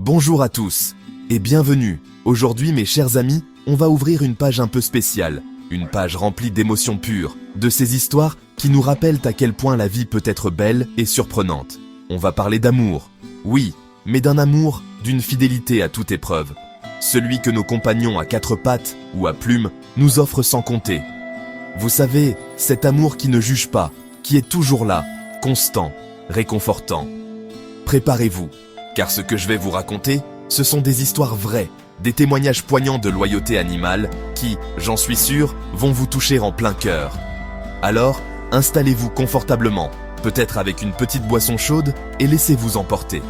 Bonjour à tous et bienvenue. Aujourd'hui mes chers amis, on va ouvrir une page un peu spéciale, une page remplie d'émotions pures, de ces histoires qui nous rappellent à quel point la vie peut être belle et surprenante. On va parler d'amour, oui, mais d'un amour, d'une fidélité à toute épreuve. Celui que nos compagnons à quatre pattes ou à plumes nous offrent sans compter. Vous savez, cet amour qui ne juge pas, qui est toujours là, constant, réconfortant. Préparez-vous, car ce que je vais vous raconter, ce sont des histoires vraies, des témoignages poignants de loyauté animale qui, j'en suis sûr, vont vous toucher en plein cœur. Alors, installez-vous confortablement, peut-être avec une petite boisson chaude, et laissez-vous emporter.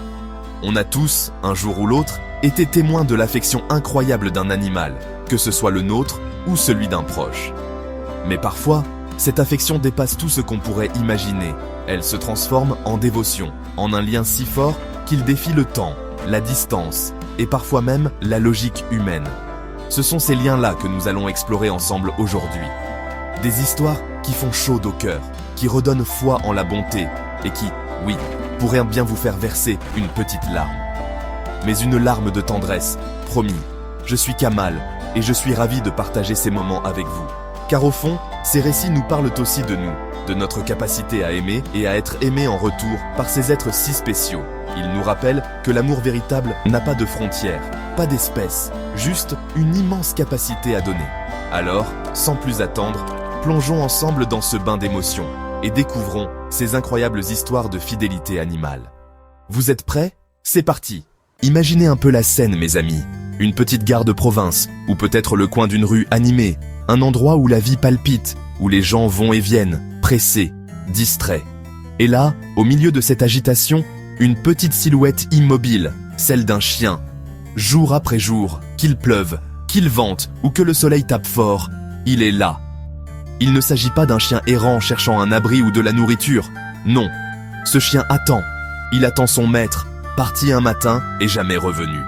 On a tous, un jour ou l'autre, été témoins de l'affection incroyable d'un animal, que ce soit le nôtre ou celui d'un proche. Mais parfois, cette affection dépasse tout ce qu'on pourrait imaginer. Elle se transforme en dévotion, en un lien si fort qu'il défie le temps, la distance et parfois même la logique humaine. Ce sont ces liens-là que nous allons explorer ensemble aujourd'hui. Des histoires qui font chaud au cœur, qui redonnent foi en la bonté et qui, oui, pourraient bien vous faire verser une petite larme. Mais une larme de tendresse, promis. Je suis Kamal et je suis ravi de partager ces moments avec vous. Car au fond, ces récits nous parlent aussi de nous, de notre capacité à aimer et à être aimé en retour par ces êtres si spéciaux. Ils nous rappellent que l'amour véritable n'a pas de frontières, pas d'espèces, juste une immense capacité à donner. Alors, sans plus attendre, plongeons ensemble dans ce bain d'émotions et découvrons ces incroyables histoires de fidélité animale. Vous êtes prêts? C'est parti! Imaginez un peu la scène, mes amis. Une petite gare de province, ou peut-être le coin d'une rue animée, un endroit où la vie palpite, où les gens vont et viennent, pressés, distraits. Et là, au milieu de cette agitation, une petite silhouette immobile, celle d'un chien. Jour après jour, qu'il pleuve, qu'il vente ou que le soleil tape fort, il est là. Il ne s'agit pas d'un chien errant cherchant un abri ou de la nourriture. Non, ce chien attend. Il attend son maître, parti un matin et jamais revenu.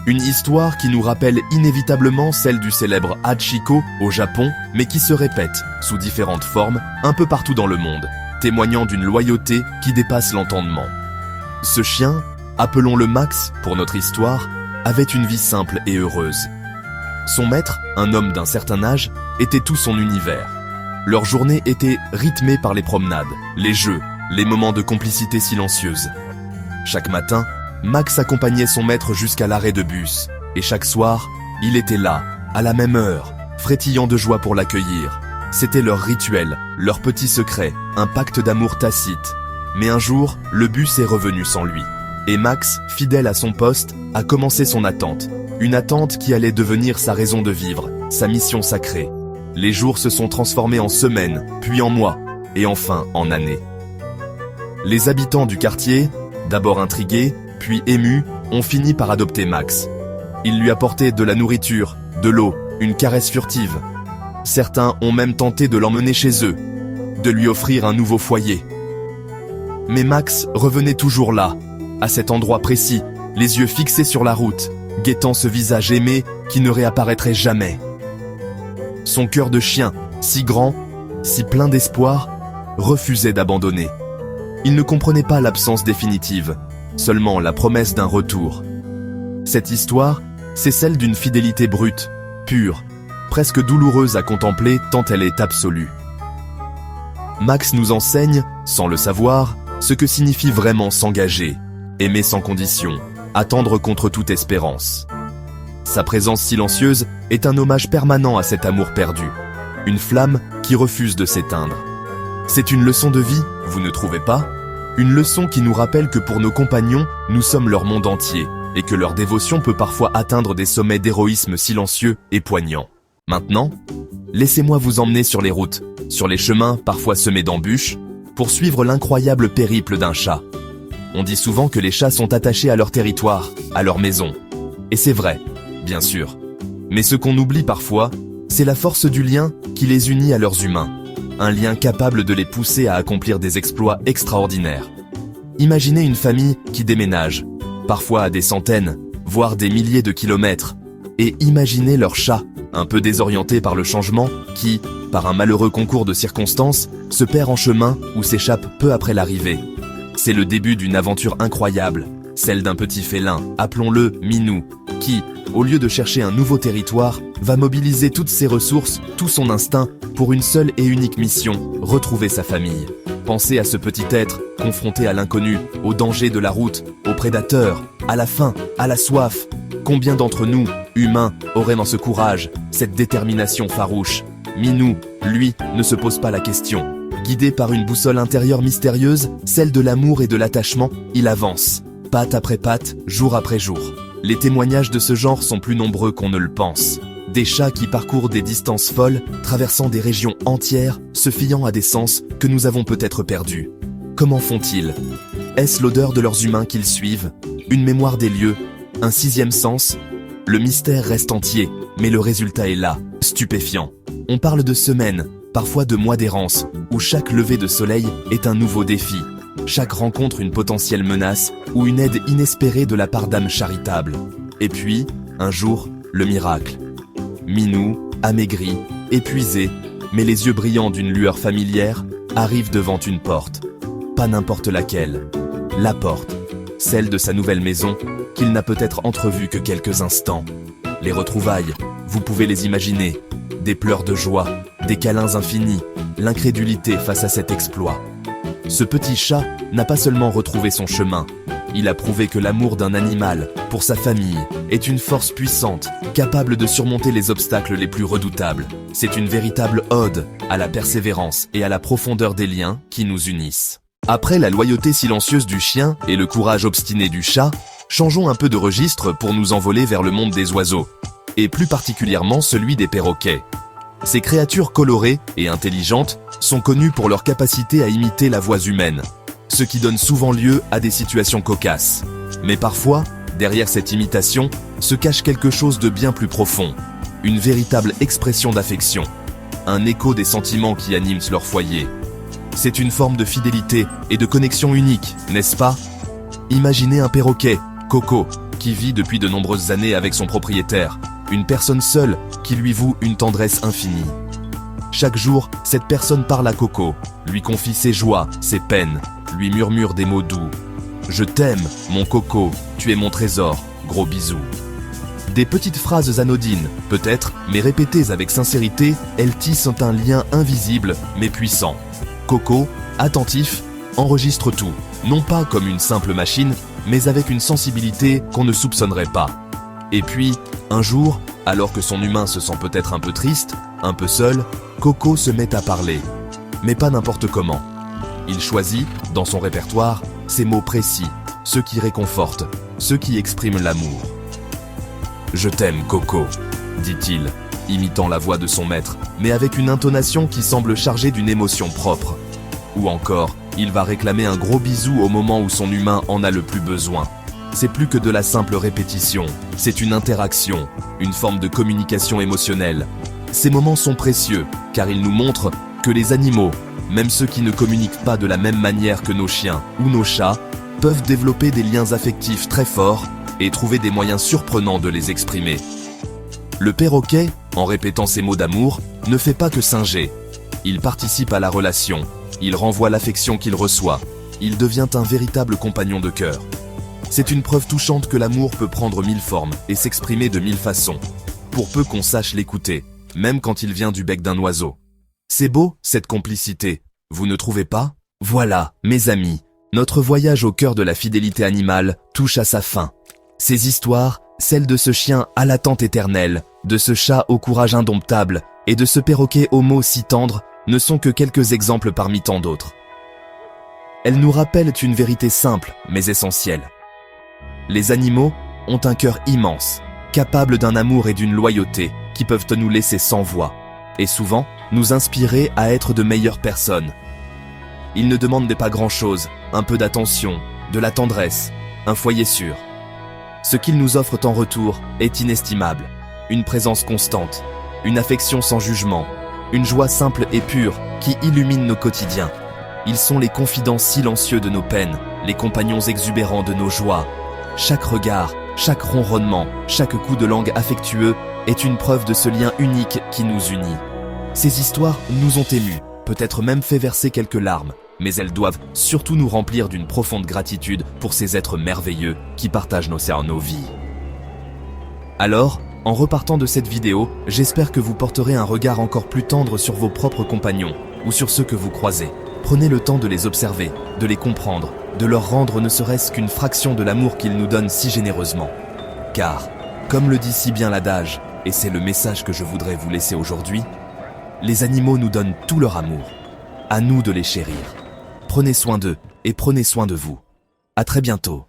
Une histoire qui nous rappelle inévitablement celle du célèbre Hachiko au Japon, mais qui se répète, sous différentes formes, un peu partout dans le monde, témoignant d'une loyauté qui dépasse l'entendement. Ce chien, appelons-le Max pour notre histoire, avait une vie simple et heureuse. Son maître, un homme d'un certain âge, était tout son univers. Leur journée était rythmée par les promenades, les jeux, les moments de complicité silencieuse. Chaque matin, Max accompagnait son maître jusqu'à l'arrêt de bus, et chaque soir, il était là, à la même heure, frétillant de joie pour l'accueillir. C'était leur rituel, leur petit secret, un pacte d'amour tacite. Mais un jour, le bus est revenu sans lui. Et Max, fidèle à son poste, a commencé son attente. Une attente qui allait devenir sa raison de vivre, sa mission sacrée. Les jours se sont transformés en semaines, puis en mois, et enfin en années. Les habitants du quartier, d'abord intrigués, puis émus, ont fini par adopter Max. Ils lui apportaient de la nourriture, de l'eau, une caresse furtive. Certains ont même tenté de l'emmener chez eux, de lui offrir un nouveau foyer. Mais Max revenait toujours là, à cet endroit précis, les yeux fixés sur la route, guettant ce visage aimé qui ne réapparaîtrait jamais. Son cœur de chien, si grand, si plein d'espoir, refusait d'abandonner. Il ne comprenait pas l'absence définitive, seulement la promesse d'un retour. Cette histoire, c'est celle d'une fidélité brute, pure, presque douloureuse à contempler tant elle est absolue. Max nous enseigne, sans le savoir, ce que signifie vraiment s'engager, aimer sans condition, attendre contre toute espérance. Sa présence silencieuse est un hommage permanent à cet amour perdu, une flamme qui refuse de s'éteindre. C'est une leçon de vie, vous ne trouvez pas? Une leçon qui nous rappelle que pour nos compagnons, nous sommes leur monde entier, et que leur dévotion peut parfois atteindre des sommets d'héroïsme silencieux et poignants. Maintenant, laissez-moi vous emmener sur les routes, sur les chemins parfois semés d'embûches, pour suivre l'incroyable périple d'un chat. On dit souvent que les chats sont attachés à leur territoire, à leur maison. Et c'est vrai, bien sûr. Mais ce qu'on oublie parfois, c'est la force du lien qui les unit à leurs humains. Un lien capable de les pousser à accomplir des exploits extraordinaires. Imaginez une famille qui déménage, parfois à des centaines, voire des milliers de kilomètres. Et imaginez leur chat, un peu désorienté par le changement, qui, par un malheureux concours de circonstances, se perd en chemin ou s'échappe peu après l'arrivée. C'est le début d'une aventure incroyable, celle d'un petit félin, appelons-le Minou, qui, au lieu de chercher un nouveau territoire, va mobiliser toutes ses ressources, tout son instinct, pour une seule et unique mission, retrouver sa famille. Pensez à ce petit être, confronté à l'inconnu, au danger de la route, aux prédateurs, à la faim, à la soif. Combien d'entre nous, humains, auraient dans ce courage, cette détermination farouche? Minou, lui, ne se pose pas la question. Guidé par une boussole intérieure mystérieuse, celle de l'amour et de l'attachement, il avance, patte après patte, jour après jour. Les témoignages de ce genre sont plus nombreux qu'on ne le pense. Des chats qui parcourent des distances folles, traversant des régions entières, se fiant à des sens que nous avons peut-être perdus. Comment font-ils? Est-ce l'odeur de leurs humains qu'ils suivent? Une mémoire des lieux? Un sixième sens? Le mystère reste entier, mais le résultat est là, stupéfiant. On parle de semaines, parfois de mois d'errance, où chaque lever de soleil est un nouveau défi. Chaque rencontre une potentielle menace ou une aide inespérée de la part d'âmes charitables. Et puis, un jour, le miracle. Minou, amaigri, épuisé, mais les yeux brillants d'une lueur familière, arrive devant une porte. Pas n'importe laquelle. La porte. Celle de sa nouvelle maison, qu'il n'a peut-être entrevue que quelques instants. Les retrouvailles, vous pouvez les imaginer. Des pleurs de joie, des câlins infinis, l'incrédulité face à cet exploit. Ce petit chat n'a pas seulement retrouvé son chemin, il a prouvé que l'amour d'un animal, pour sa famille, est une force puissante, capable de surmonter les obstacles les plus redoutables. C'est une véritable ode à la persévérance et à la profondeur des liens qui nous unissent. Après la loyauté silencieuse du chien et le courage obstiné du chat, changeons un peu de registre pour nous envoler vers le monde des oiseaux, et plus particulièrement celui des perroquets. Ces créatures colorées et intelligentes sont connues pour leur capacité à imiter la voix humaine, ce qui donne souvent lieu à des situations cocasses. Mais parfois, derrière cette imitation, se cache quelque chose de bien plus profond, une véritable expression d'affection, un écho des sentiments qui animent leur foyer. C'est une forme de fidélité et de connexion unique, n'est-ce pas? Imaginez un perroquet, Coco, qui vit depuis de nombreuses années avec son propriétaire, une personne seule qui lui voue une tendresse infinie. Chaque jour, cette personne parle à Coco, lui confie ses joies, ses peines, lui murmure des mots doux. « Je t'aime, mon Coco, tu es mon trésor, gros bisous ». Des petites phrases anodines, peut-être, mais répétées avec sincérité, elles tissent un lien invisible, mais puissant. Coco, attentif, enregistre tout, non pas comme une simple machine, mais avec une sensibilité qu'on ne soupçonnerait pas. Et puis, un jour, alors que son humain se sent peut-être un peu triste, un peu seul, Coco se met à parler. Mais pas n'importe comment. Il choisit, dans son répertoire, ces mots précis, ceux qui réconfortent, ceux qui expriment l'amour. « Je t'aime, Coco », dit-il, imitant la voix de son maître, mais avec une intonation qui semble chargée d'une émotion propre. Ou encore, il va réclamer un gros bisou au moment où son humain en a le plus besoin. C'est plus que de la simple répétition, c'est une interaction, une forme de communication émotionnelle. Ces moments sont précieux, car ils nous montrent que les animaux, même ceux qui ne communiquent pas de la même manière que nos chiens ou nos chats, peuvent développer des liens affectifs très forts et trouver des moyens surprenants de les exprimer. Le perroquet, en répétant ces mots d'amour, ne fait pas que singer. Il participe à la relation, il renvoie l'affection qu'il reçoit, il devient un véritable compagnon de cœur. C'est une preuve touchante que l'amour peut prendre 1000 formes et s'exprimer de 1000 façons, pour peu qu'on sache l'écouter, même quand il vient du bec d'un oiseau. C'est beau, cette complicité, vous ne trouvez pas? Voilà, mes amis, notre voyage au cœur de la fidélité animale touche à sa fin. Ces histoires, celles de ce chien à l'attente éternelle, de ce chat au courage indomptable et de ce perroquet aux mots si tendres, ne sont que quelques exemples parmi tant d'autres. Elles nous rappellent une vérité simple, mais essentielle. Les animaux ont un cœur immense, capable d'un amour et d'une loyauté qui peuvent nous laisser sans voix, et souvent nous inspirer à être de meilleures personnes. Ils ne demandent pas grand-chose, un peu d'attention, de la tendresse, un foyer sûr. Ce qu'ils nous offrent en retour est inestimable, une présence constante, une affection sans jugement, une joie simple et pure qui illumine nos quotidiens. Ils sont les confidents silencieux de nos peines, les compagnons exubérants de nos joies. Chaque regard, chaque ronronnement, chaque coup de langue affectueux est une preuve de ce lien unique qui nous unit. Ces histoires nous ont émus, peut-être même fait verser quelques larmes, mais elles doivent surtout nous remplir d'une profonde gratitude pour ces êtres merveilleux qui partagent nos vies. Alors, en repartant de cette vidéo, j'espère que vous porterez un regard encore plus tendre sur vos propres compagnons ou sur ceux que vous croisez. Prenez le temps de les observer, de les comprendre, de leur rendre ne serait-ce qu'une fraction de l'amour qu'ils nous donnent si généreusement. Car, comme le dit si bien l'adage, et c'est le message que je voudrais vous laisser aujourd'hui, les animaux nous donnent tout leur amour. À nous de les chérir. Prenez soin d'eux et prenez soin de vous. À très bientôt.